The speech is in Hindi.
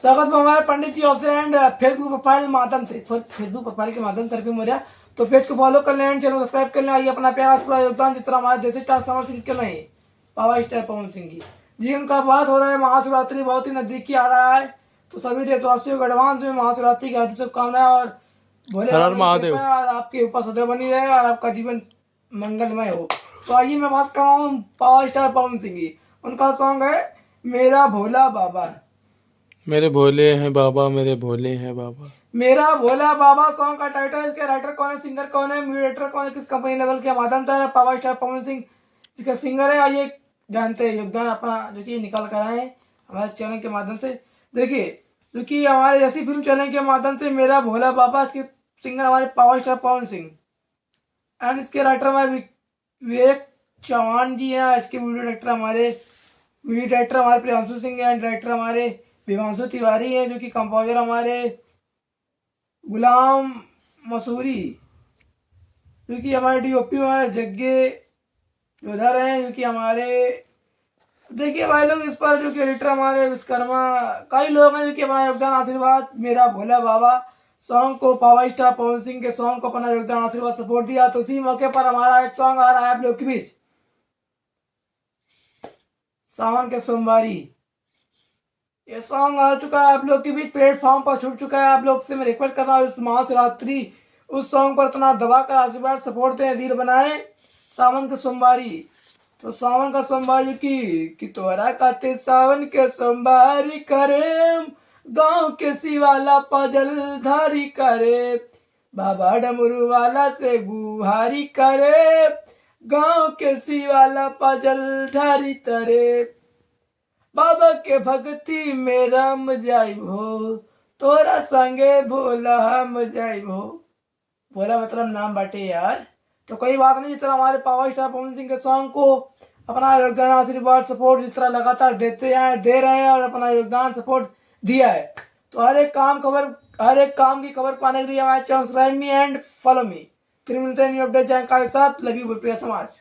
स्वागत है हमारे पंडित जी ऑफिसर एंड फेसबुक प्रोफाइल माध्यम से, फेसबुक प्रोफाइल के माध्यम से हो रहा। तो पेज को फॉलो कर लें, चैनल को सब्सक्राइब कर लें। आइए अपना प्यारा पूरा योगदान जिस तरह हमारे देसी स्टार समर सिंह के नहीं, पावर स्टार पवन सिंह जी उनका बात हो रहा है। महाशिवरात्रि बहुत ही नजदीकी आ रहा है, तो सभी देशवासियों को एडवांस में महाशिवरात्रि की हार्दिक शुभकामनाएं और भोले हर हर महादेव। और आपके ऊपर सदैव बनी रहे और आपका जीवन मंगलमय हो। तो आइए मैं बात कर रहा हूँ पावर स्टार पवन सिंह की। उनका सॉन्ग है मेरा भोला बाबा। मेरे भोले हैं बाबा, मेरे भोले हैं बाबा। मेरा भोला बाबा सॉन्ग का टाइटल, इसके राइटर कौन है, सिंगर कौन है, म्यूजिक कौन है, किस कंपनी लेवल के माध्यम से पावर स्टार पवन सिंह इसका सिंगर है। आइए जानते हैं योगदान अपना जो कि निकाल कर आए हैं हमारे चैनल के माध्यम से। देखिए जो कि हमारे ऐसी फिल्म चैनल के माध्यम से मेरा भोला बाबा, इसके सिंगर हमारे power star Pawan Singh and इसके राइटर हमारे विवेक चौहान जी हैं। इसके वीडियो डायरेक्टर हमारे प्रियांशु सिंह एंड डायरेक्टर हमारे विवांशु तिवारी हैं, जो कि कंपोजर हमारे गुलाम मसूरी, जो कि हमारे डीओपी हमारे जग्गे जोधर हैं, जो कि हमारे देखिए भाई लोग इस पर जो कि एडिटर हमारे विश्वकर्मा, कई लोग हैं जो कि हमारा योगदान आशीर्वाद मेरा भोला बाबा सॉन्ग को, पावर स्टार पवन सिंह के सॉन्ग को अपना योगदान आशीर्वाद सपोर्ट दिया। तो इसी मौके पर हमारा एक सॉन्ग आ रहा है आप लोग के बीच, सावन के सोमवारी। ये सॉन्ग आ चुका है आप लोग के बीच, प्लेटफॉर्म पर छूट चुका है। आप लोग से मैं रिक्वेस्ट कर रहा हूँ उस महाशिवरात्रि उस सॉन्ग पर इतना दबा कर आशीर्वाद सपोर्ट दें, दिल बनाए सावन के सोमवारी। तो सावन का सोमवारी की तोरा काते सावन के सोमवारी करे, गांव के शिवाला पजल धारी करे, बाबा डमरू वाला से गुहारी करे, गांव के शिवाला पजल धारी तरे, बाबा के भक्ति में राम जाई हो, तोरा संगे भोला हम जाई हो। भोला मतलब नाम बाटे यार। तो कोई बात नहीं, जिस तरह हमारे पावर स्टार पवन सिंह के सॉन्ग को अपना योगदान आशीर्वाद सपोर्ट जिस तरह लगातार दे रहे हैं और अपना योगदान सपोर्ट दिया है, तो हर एक काम की खबर पाने के लिए हमारे channel subscribe me and follow me. फिर मिलते हैं न्यू अपडेट जानकारी के साथ। लव यू प्रिय समाज।